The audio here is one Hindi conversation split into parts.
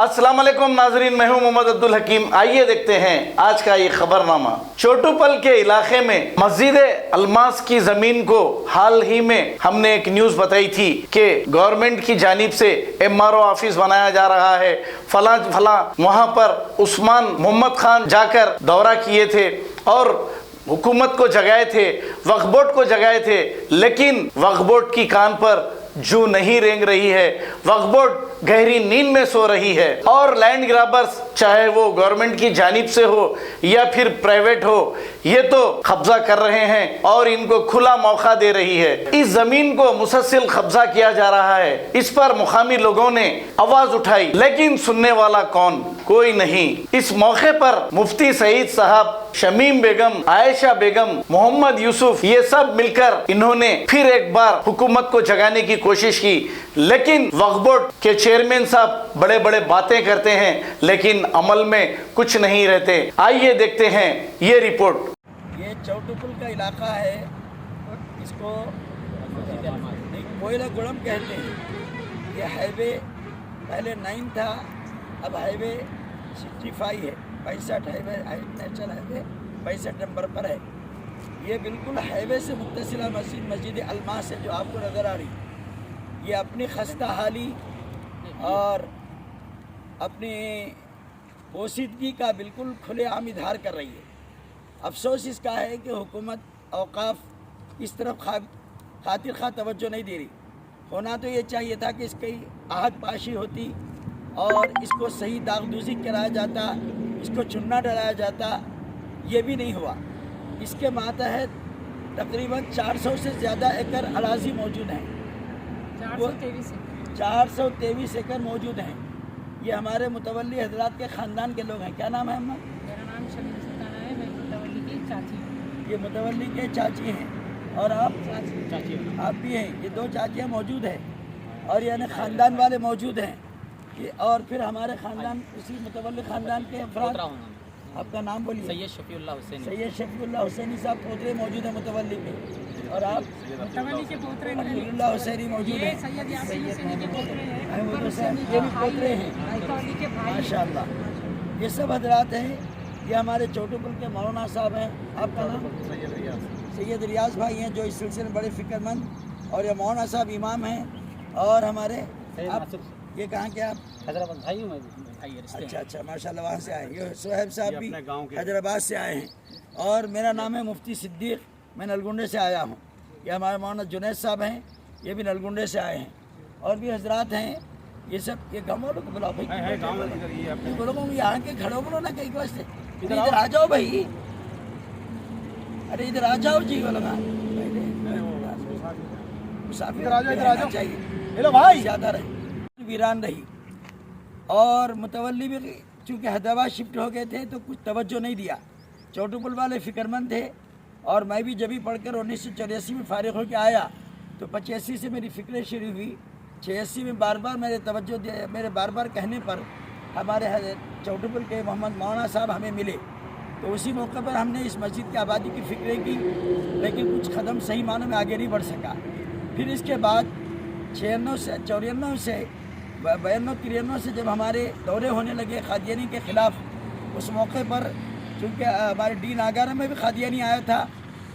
अस्सलाम वालेकुम नाजरीन, मैं हूं मोहम्मद अब्दुल हकीम। आइए देखते हैं आज का ये खबरनामा। चोटूपल के इलाके में मस्जिद अलमास की जमीन को हाल ही में हमने एक न्यूज बताई थी कि गवर्नमेंट की जानिब से MRO ऑफिस बनाया जा रहा है, फला फला। वहां पर उस्मान मोहम्मद खान जाकर दौरा किए थे और हुकूमत को जगाए थे, वक्फ बोर्ड को जगाए थे, लेकिन वक्फ बोर्ड की कान पर जू नहीं रेंग रही है। वक्फ बोर्ड गहरी नींद में सो रही है और लैंड ग्राबर्स, चाहे वो गवर्नमेंट की जानिब से हो या फिर प्राइवेट हो, ये तो कब्जा कर रहे हैं और इनको खुला मौका दे रही है। इस जमीन को मुसलसल कब्जा किया जा रहा है। इस पर मुकामी लोगों ने आवाज उठाई, लेकिन सुनने वाला कौन? कोई नहीं। इस मौके पर मुफ्ती सईद साहब, शमीम बेगम, आयशा बेगम, मोहम्मद यूसुफ, ये सब मिलकर इन्होंने फिर एक बार हुकूमत को जगाने की कोशिश की, लेकिन वक्फ बोर्ड के चेयरमैन साहब बड़े बड़े बातें करते हैं लेकिन अमल में कुछ नहीं रहते। आइए देखते हैं ये रिपोर्ट। ये चौटुपुल का इलाका है, इसको कोयला गुड़म कहते हैं। ये हाईवे पहले 9 था, अब हाईवे 65 है, 65 हाईवे, नेशनल हाईवे 65 नंबर पर है। ये बिल्कुल हाईवे से मुत्तसिला मस्जिद अलमास है जो आपको नज़र आ रही है। ये अपनी खस्ता हाली और अपनी पोशीदगी का बिल्कुल खुलेआम इजहार कर रही है। अफसोस इसका है कि हुकूमत औकाफ इस तरफ खातिर खा तवज्जो नहीं दे रही। होना तो ये चाहिए था कि इसकी आहद पाशी होती और इसको सही दागदूजी कराया जाता, इसको चुनना डराया जाता। ये भी नहीं हुआ। इसके मातहत तकरीबन 400 से ज़्यादा एकड़ अराजी मौजूद हैं। 423 एकड़ मौजूद हैं। ये हमारे मुतवल्ली हजरात के ख़ानदान के लोग हैं। क्या नाम है अम्मा? मेरा नाम शमीम सुल्ताना है, मैं मुतवल्ली की चाची हूँ। ये मुतवल्ली के चाची हैं और आप चाची आप भी हैं। ये 2 चाचियाँ मौजूद हैं और यानी ख़ानदान वाले मौजूद हैं। ये और फिर हमारे ख़ानदान, उसी मुतवल्ली ख़ानदान के अफराद। आपका नाम बोलिए? सैयद शफीउल्लाह हुसैनी। सैयद शफीउल्लाह हुसैनी साहब पोतरे मौजूद हैं मुतवल्ली के। और आप? मुतवल्ली के पोतरे नहीं, अब्दुल्लाह हुसैनी मौजूद ये हैं। सैयद यासीन हुसैनी के पोतरे हैं, अहमद अकबर हुसैन हुसैनी ये के भी भाई पोतरे हैं, हैं। माइकवाली के भाई हैं। माशाअल्लाह। ये सब हजरात हैं। ये हमारे चौटुपुल के मौलाना साहब हैं। आपका नाम? सैयद रियाज भाई हैं जो इस सिलसिले में बड़े फिक्रमंद। और ये मौलाना साहब इमाम हैं। और हमारे आप ये कहाँ के? आप हैदराबाद भाई हूँ मैं भी। अच्छा, माशाल्लाह, वहाँ से आए। ये सोहेब साहब भी हैदराबाद से आए हैं। और मेरा नाम है मुफ्ती सिद्दीक, मैं नलगुंडे से आया हूँ। ये हमारे मौलाना जुनैद साहब हैं, ये भी नलगुंडे से आए हैं। और भी हजरात हैं। ये सब ये गाँव वालों को बुलाओ भाई, बोलो यहाँ के खड़े बोलो ना कहीं वास्ते। इधर आ जाओ भाई, अरे इधर आ जाओ जी। बोलो ना मुसाफिर चाहिए भाई, ज़्यादा रहे। वीरान रही और मुतवल्ली भी चूँकि हैदराबाद शिफ्ट हो गए थे तो कुछ तवज्जो नहीं दिया। चौटुपुल वाले फ़िक्रमंद थे। और मैं भी जब भी पढ़कर 1984 में फ़ारिग होकर आया तो 85 से मेरी फ़िक्र शुरू हुई। 86 में बार बार मेरे बार बार कहने पर हमारे चौटुपुल के मोहम्मद मौलाना साहब हमें मिले, तो उसी मौके पर हमने इस मस्जिद की आबादी की फ़िक्र की, लेकिन कुछ कदम सही मानों में आगे नहीं बढ़ सका। फिर इसके बाद 94 से 93 से जब हमारे दौरे होने लगे कादियानी के ख़िलाफ़, उस मौके पर चूँकि हमारे डी नागारा में भी कादियानी आया था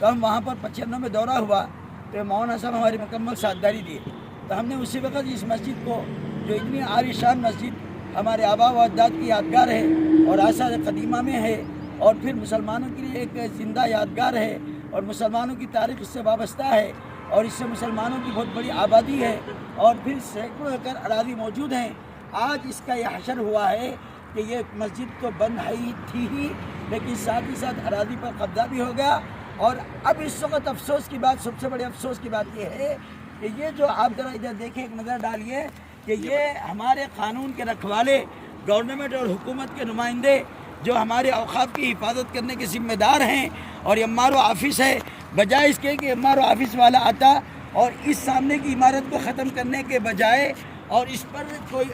तो हम वहाँ पर 95 में दौरा हुआ तो मौलाना साहब हमारी मुकम्मल साझेदारी दिए। तो हमने उसी वक्त इस मस्जिद को, जो इतनी आलीशान मस्जिद हमारे आबा व अजदाद की यादगार है और आसार कदीमा में है और फिर मुसलमानों के लिए एक ज़िंदा यादगार है और मुसलमानों की तारीख़ इससे वाबस्ता है और इससे मुसलमानों की बहुत बड़ी आबादी है और फिर सैकड़ों एकड़ अराज़ी मौजूद हैं। आज इसका यह हशर हुआ है कि ये मस्जिद तो बंद ही थी ही, लेकिन साथ ही साथ अराज़ी पर कब्जा भी हो गया। और अब इस वक्त अफसोस की बात, सबसे बड़े अफसोस की बात यह है कि ये जो आप ज़रा इधर देखें, एक नज़र डालिए कि ये हमारे कानून के रखवाले, गवर्नमेंट और हुकूमत के नुमाइंदे जो हमारे औकाफ की हिफाजत करने के ज़िम्मेदार हैं और MRO ऑफिस है, बजाय इसके कि MRO ऑफिस वाला आता और इस सामने की इमारत को ख़त्म करने के बजाय और इस पर कोई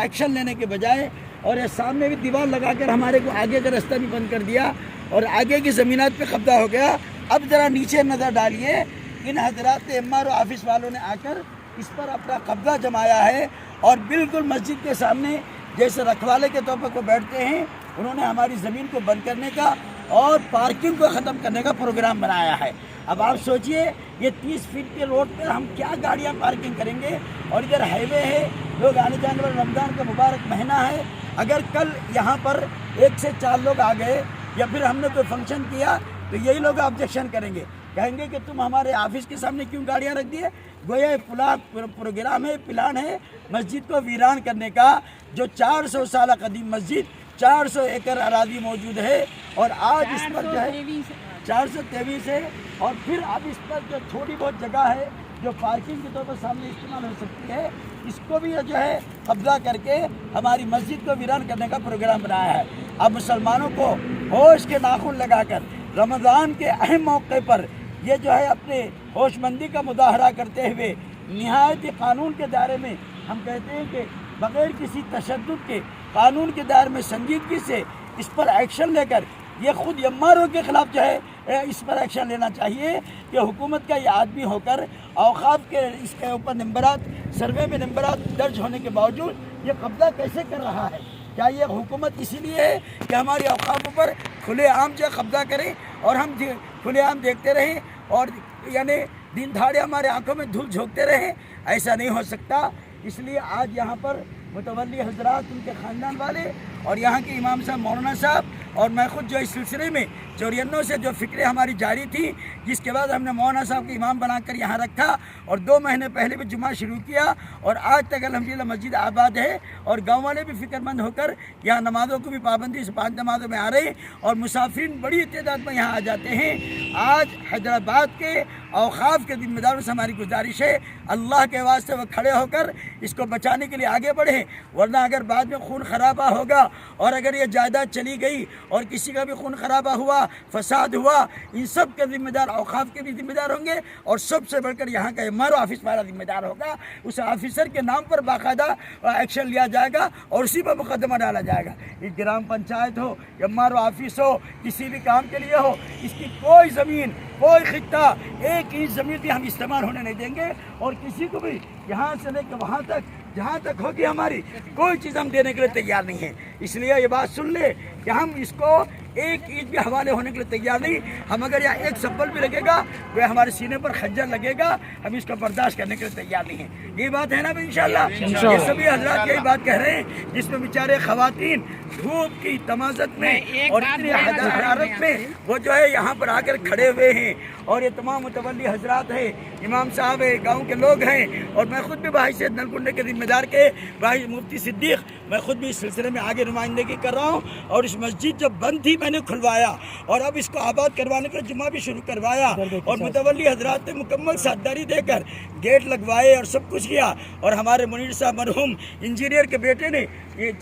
एक्शन लेने के बजाय और ये सामने भी दीवार लगाकर हमारे को आगे का रास्ता भी बंद कर दिया और आगे की ज़मीनात पे कब्जा हो गया। अब ज़रा नीचे नज़र डालिए, इन हजरात MRO ऑफिस वालों ने आकर इस पर अपना कब्जा जमाया है और बिल्कुल मस्जिद के सामने जैसे रखवाले के तौर पर को बैठते हैं, उन्होंने हमारी ज़मीन को बंद करने का और पार्किंग को ख़त्म करने का प्रोग्राम बनाया है। अब आप सोचिए, ये 30 फीट के रोड पर हम क्या गाड़ियाँ पार्किंग करेंगे, और इधर हाईवे है, लोग आने जाने वाले, रमज़ान का मुबारक महीना है। अगर कल यहाँ पर 1 से 4 लोग आ गए या फिर हमने कोई फंक्शन किया तो यही लोग ऑब्जेक्शन करेंगे, कहेंगे कि तुम हमारे ऑफिस के सामने क्यों गाड़ियाँ रख दिए। गोया प्रोग्राम है, प्लान है मस्जिद को वीरान करने का। जो 400 साल कदीम मस्जिद, 400 एकड़ अराजी मौजूद है, और आज इस पर जो है 423 है, और फिर अब इस पर जो थोड़ी बहुत जगह है जो पार्किंग के तौर पर सामने इस्तेमाल हो सकती है, इसको भी जो है कब्जा करके हमारी मस्जिद को वीरान करने का प्रोग्राम बनाया है। अब मुसलमानों को होश के नाखून लगाकर रमज़ान के अहम मौके पर ये जो है अपने होशमंदी का मुजाहरा करते हुए निहायत कानून के दायरे में, हम कहते हैं कि बग़ैर किसी तशद्दुद के कानून के दायरे में संजीदगी से इस पर एक्शन लेकर, ये खुद यम्मारों के ख़िलाफ़ जो है इस पर एक्शन लेना चाहिए कि हुकूमत का ये आदमी होकर औक़ाफ़ के इसके ऊपर नंबरात, सर्वे में नंबरात दर्ज होने के बावजूद ये कब्ज़ा कैसे कर रहा है। क्या ये हुकूमत इसीलिए है कि हमारी औक़ाफ़ों पर खुलेआम जो कब्ज़ा करें और हम खुलेआम देखते रहें, और यानी दिन दहाड़े हमारे आंखों में धूल झोंकते रहें? ऐसा नहीं हो सकता। इसलिए आज यहाँ पर मुतवल्ली हजरात, उनके ख़ानदान वाले और यहाँ के इमाम साहब, मौलाना साहब और मैं खुद जो इस सिलसिले में 94 से जो फ़िक्रें हमारी जारी थी, जिसके बाद हमने मौलाना साहब को इमाम बनाकर यहाँ रखा और 2 महीने पहले भी जुमा शुरू किया, और आज तक अल्हम्दुलिल्लाह मस्जिद आबाद है, और गाँव वाले भी फ़िक्रमंद होकर यहाँ नमाज़ों को भी पाबंदी से 5 नमाज़ों में आ रहे, और मुसाफिरीन बड़ी तादाद में यहाँ आ जाते हैं। आज हैदराबाद के औक़ाफ़ के ज़िम्मेदारों से हमारी गुजारिश है, अल्लाह के वास्ते वो खड़े होकर इसको बचाने के लिए आगे बढ़े, वरना अगर बाद में खून खराबा होगा और अगर ये जायदाद चली गई और किसी का भी खून खराबा हुआ, फसाद हुआ, इन सब के ज़िम्मेदार औक़ाफ़ के भी ज़िम्मेदार होंगे, और सबसे बढ़कर यहाँ का एमआरओ ऑफिस वाला ज़िम्मेदार होगा। उस ऑफिसर के नाम पर बाकायदा एक्शन लिया जाएगा और उसी पर मुकदमा डाला जाएगा। ये ग्राम पंचायत हो, एमआरओ ऑफिस हो, किसी भी काम के लिए हो, इसकी कोई ज़मीन, कोई खित्ता, 1 इंच ज़मीन भी हम इस्तेमाल होने नहीं देंगे, और किसी को भी यहाँ से लेकर वहाँ तक जहाँ तक होगी हमारी कोई चीज़ हम देने के लिए तैयार नहीं है। इसलिए ये बात सुन ले कि हम इसको 1 इंच भी हवाले होने के लिए तैयार नहीं। हम अगर यहाँ 1 सब्बल भी लगेगा, वह हमारे सीने पर खंजर लगेगा, हम इसको बर्दाश्त करने के लिए तैयार नहीं है। ये बात है ना भाई, इंशाल्लाह। ये सभी हजरात यही बात कह रहे हैं, जिसमें बेचारे खवातीन धूप की तमाज़त में और इतनी हरारत में वो जो है यहाँ पर आकर खड़े हुए हैं, और ये तमाम मुतवल्ली हजरात हैं, इमाम साहब है, गाँव के लोग हैं, और मैं खुद भी भाई से नलकुंडे के जिम्मेदार के भाई मुफ्ती सिद्दीक, मैं खुद भी इस सिलसिले में आगे नुमाइंदगी कर रहा हूँ। और इस मस्जिद जब बंद थी मैंने खुलवाया, और अब इसको आबाद करवाने का जुमा भी शुरू करवाया, और मुतवल्ली हजरात ने मुकम्मल साझेदारी देकर गेट लगवाए और सब कुछ किया। और हमारे मुनीर साहब मरहूम इंजीनियर के बेटे ने ये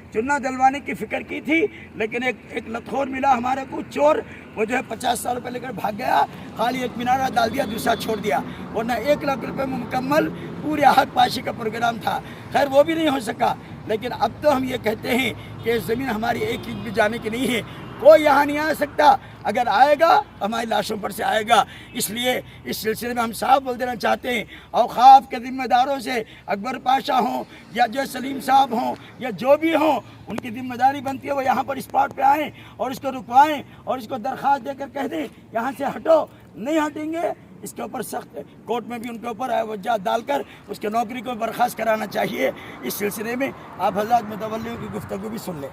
चुन्ना डलवाने की फ़िक्र की थी, लेकिन एक लखोर मिला हमारे को, चोर, वो जो है 50 साल रुपये लेकर भाग गया, खाली एक मीनारा डाल दिया, दूसरा छोड़ दिया, वरना 1 लाख रुपये में मुकम्मल पूरे हक पाशी का प्रोग्राम था। खैर वो भी नहीं हो सका, लेकिन अब तो हम ये कहते हैं कि ज़मीन हमारी 1 इंच भी जाने की नहीं है, कोई यहाँ नहीं आ सकता, अगर आएगा हमारी लाशों पर से आएगा। इसलिए इस सिलसिले में हम साफ बोल देना चाहते हैं, औक़ाफ़ के ज़िम्मेदारों से, अकबर पाशा हों या जो सलीम साहब हों या जो भी हों, उनकी ज़िम्मेदारी बनती है वो यहाँ पर स्पॉट पे आएँ और इसको रुकवाएँ और इसको दरख्वास्त देकर कह दें यहाँ से हटो। नहीं हटेंगे, इसके ऊपर सख्त कोर्ट में भी उनके ऊपर वजह डालकर उसके नौकरी को बर्खास्त कराना चाहिए। इस सिलसिले में आप हज़रात मुतवल्लियों की गुफ्तगू भी सुन लें।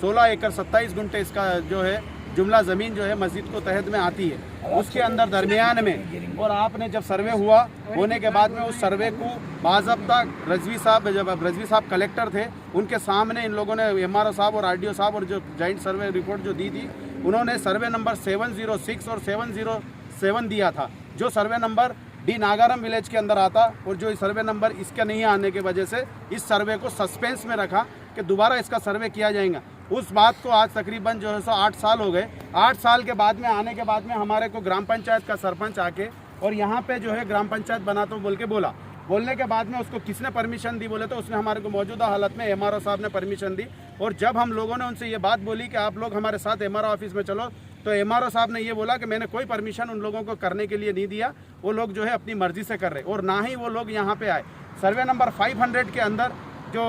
16 एकड़ 27 गुंठे इसका जो है जुमला ज़मीन जो है मस्जिद को तहत में आती है, उसके अंदर दरमियान में। और आपने जब सर्वे हुआ, होने के बाद में उस सर्वे को बाज़ाब्ता रज़वी साहब, जब रज़वी साहब कलेक्टर थे, उनके सामने इन लोगों ने एमआरओ साहब और आरडीओ साहब और जो जॉइंट सर्वे रिपोर्ट जो दी थी, उन्होंने सर्वे नंबर 706 और 707 दिया था, जो सर्वे नंबर डी नागारम विलेज के अंदर आता, और जो सर्वे नंबर इसके नहीं आने की वजह से इस सर्वे को सस्पेंस में रखा कि दोबारा इसका सर्वे किया जाएगा। उस बात को आज तकरीबन जो है 8 साल हो गए। 8 साल के बाद में आने के बाद में हमारे को ग्राम पंचायत का सरपंच आके और यहाँ पे जो है ग्राम पंचायत बना तो बोल के बोलने के बाद में उसको किसने परमिशन दी बोले तो उसने हमारे को मौजूदा हालत में एमआरओ साहब ने परमिशन दी। और जब हम लोगों ने उनसे ये बात बोली कि आप लोग हमारे साथ एमआरओ ऑफिस में चलो, तो एमआरओ साहब ने ये बोला कि मैंने कोई परमिशन उन लोगों को करने के लिए नहीं दिया, वो लोग जो है अपनी मर्जी से कर रहे, और ना ही वो लोग यहाँ पे आए। सर्वे नंबर 500 के अंदर जो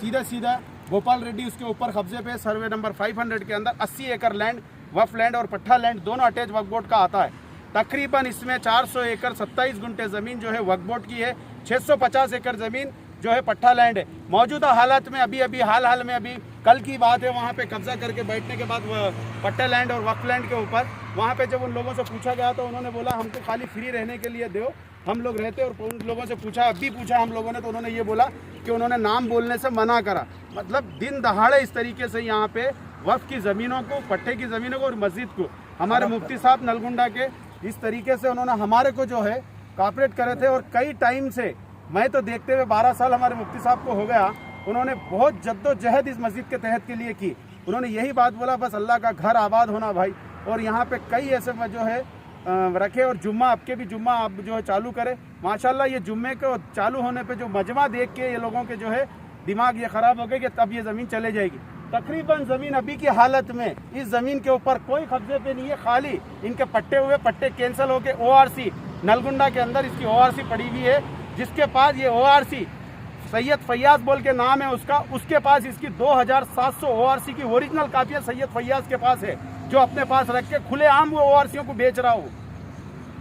सीधा सीधा गोपाल रेड्डी उसके ऊपर कब्जे पे सर्वे नंबर 500 के अंदर 80 एकड़ लैंड, वफ लैंड और पट्टा लैंड दोनों अटैच वक्फ बोर्ड का आता है। तकरीबन इसमें 400 एकड़ 27 गुंठे ज़मीन जो है वक्फ बोर्ड की है, 650 एकड़ ज़मीन जो है पट्टा लैंड है। मौजूदा हालात में अभी हाल में अभी कल की बात है, वहाँ पे कब्जा करके बैठने के बाद पट्टा लैंड और वक्फ लैंड के ऊपर वहाँ पे जब उन लोगों से पूछा गया तो उन्होंने बोला हमको खाली फ्री रहने के लिए दो, हम लोग रहते। और उन लोगों से पूछा, अभी पूछा हम लोगों ने, तो उन्होंने ये बोला कि उन्होंने नाम बोलने से मना करा। मतलब दिन दहाड़े इस तरीके से यहाँ पे वक्फ की ज़मीनों को, पट्टे की ज़मीनों को और मस्जिद को हमारे मुफ्ती साहब नलगुंडा के इस तरीके से उन्होंने हमारे को जो है कॉपरेट करे थे। और कई टाइम से मैं तो देखते हुए 12 साल हमारे मुफ्ती साहब को हो गया, उन्होंने बहुत जद्दोजहद इस मस्जिद के तहत के लिए की। उन्होंने यही बात बोला, बस अल्लाह का घर आबाद होना भाई। और यहाँ पे कई ऐसे जो है रखे, और जुम्मा आपके भी जुम्मा आप जो है चालू करें। माशाल्लाह ये जुम्मे को चालू होने पे जो मजमा देख के ये लोगों के जो है दिमाग ये ख़राब हो गए कि तब ये ज़मीन चले जाएगी। तकरीबन ज़मीन अभी की हालत में इस ज़मीन के ऊपर कोई कब्जे पे नहीं है, खाली इनके पट्टे कैंसिल होके ORC नलगुंडा के अंदर इसकी ORC पड़ी हुई है, जिसके पास ये ORC सैयद फैयाज बोल के नाम है उसका, उसके पास इसकी 2700 ORC की ओरिजिनल कापियाँ सैयद फैयाज के पास है, जो अपने पास रख के खुलेआम वो ORCों को बेच रहा हूँ,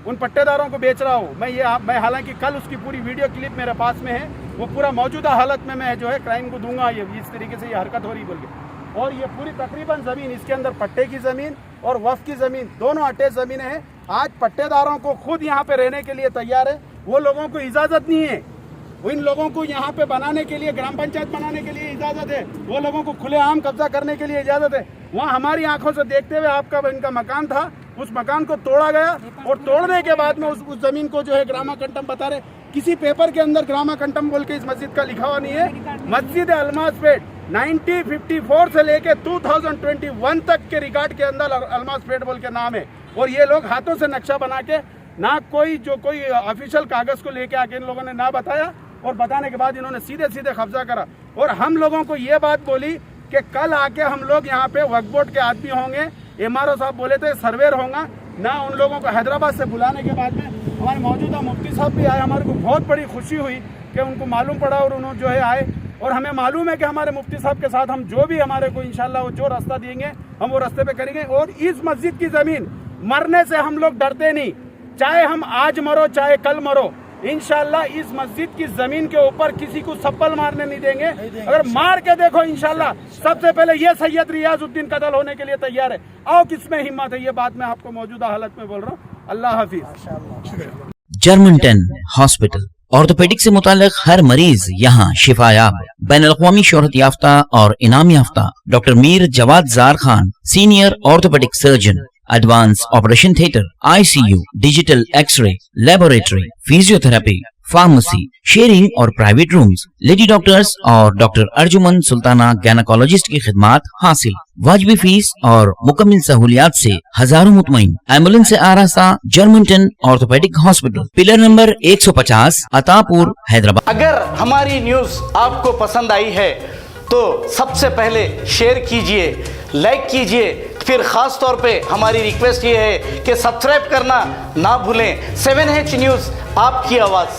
उन पट्टेदारों को बेच रहा हूँ मैं हालांकि कल उसकी पूरी वीडियो क्लिप मेरे पास में है, वो पूरा मौजूदा हालत में मैं जो है क्राइम को दूंगा। ये इस तरीके से ये हरकत हो रही बोल के। और ये पूरी तकरीबन ज़मीन इसके अंदर पट्टे की ज़मीन और वफ़ की ज़मीन दोनों अटैच ज़मीनें हैं। आज पट्टेदारों को खुद यहाँ पे रहने के लिए तैयार है, वो लोगों को इजाज़त नहीं है। इन लोगों को यहाँ पे बनाने के लिए, ग्राम पंचायत बनाने के लिए इजाज़त है, वो लोगों को खुलेआम कब्जा करने के लिए इजाज़त है। वहाँ हमारी आंखों से देखते हुए आपका इनका मकान था, उस मकान को तोड़ा गया और तोड़ने के बाद में उस ज़मीन को जो है ग्रामा कंटम बता रहे। किसी पेपर के अंदर ग्रामा कंटम बोल के इस मस्जिद का लिखा हुआ नहीं है। मस्जिद अलमास पेट 1954 से लेके 2021 तक के रिकॉर्ड के अंदर अलमास पेट बोल के नाम है। और ये लोग हाथों से नक्शा बना के, ना कोई ऑफिशियल कागज़ को लेके आके इन लोगों ने ना बताया, और बताने के बाद इन्होंने सीधे सीधे कब्जा करा। और हम लोगों को ये बात बोली कि कल आके हम लोग यहाँ पे वक्फ बोर्ड के आदमी होंगे, MRO साहब बोले थे सर्वेयर होगा ना। उन लोगों को हैदराबाद से बुलाने के बाद में हमारे मौजूदा मुफ्ती साहब भी आए, हमारे को बहुत बड़ी खुशी हुई कि उनको मालूम पड़ा और उन्होंने जो है आए। और हमें मालूम है कि हमारे मुफ्ती साहब के साथ हम जो भी हमारे को इंशाल्लाह वो जो रास्ता देंगे हम वो रास्ते पे करेंगे। और इस मस्जिद की ज़मीन मरने से हम लोग डरते नहीं, चाहे हम आज मरो चाहे कल मरो, इंशाल्लाह इस मस्जिद की जमीन के ऊपर किसी को सप्पल मारने नहीं देंगे। अगर मार के देखो इंशाल्लाह सबसे पहले ये सैयद रियाजुद्दीन कत्ल होने के लिए तैयार है। आओ किसमें हिम्मत है, ये बात मैं आपको मौजूदा हालत में बोल रहा हूँ। अल्लाह हाफिज। जर्मनटन हॉस्पिटल ऑर्थोपेडिक से मुताल्लिक हर मरीज यहाँ शिफायाब। बैनुल-अक़वामी शोहरत याफ्ता और इनाम याफ्ता doctor Mir Jawad Zar Khan, senior orthopedic surgeon, advance operation theatre, ICU, digital x-ray, laboratory, physiotherapy, pharmacy, sharing और प्राइवेट रूम्स, लेडी डॉक्टर्स और डॉक्टर अर्जुमन सुल्ताना गैनाकोलॉजिस्ट की खिदमात हासिल। वाजिबी फीस और मुकम्मल सहूलियात से हजारों मुतमईन। एम्बुलेंस से आरास्ता Germanton orthopedic hospital, pillar number 150, Attapur, Hyderabad. अगर हमारी न्यूज आपको पसंद आई है तो सबसे पहले शेयर कीजिए, लाइक कीजिए, फिर खास तौर पे हमारी रिक्वेस्ट ये है कि सब्सक्राइब करना ना भूलें। 7H न्यूज़, आपकी आवाज़।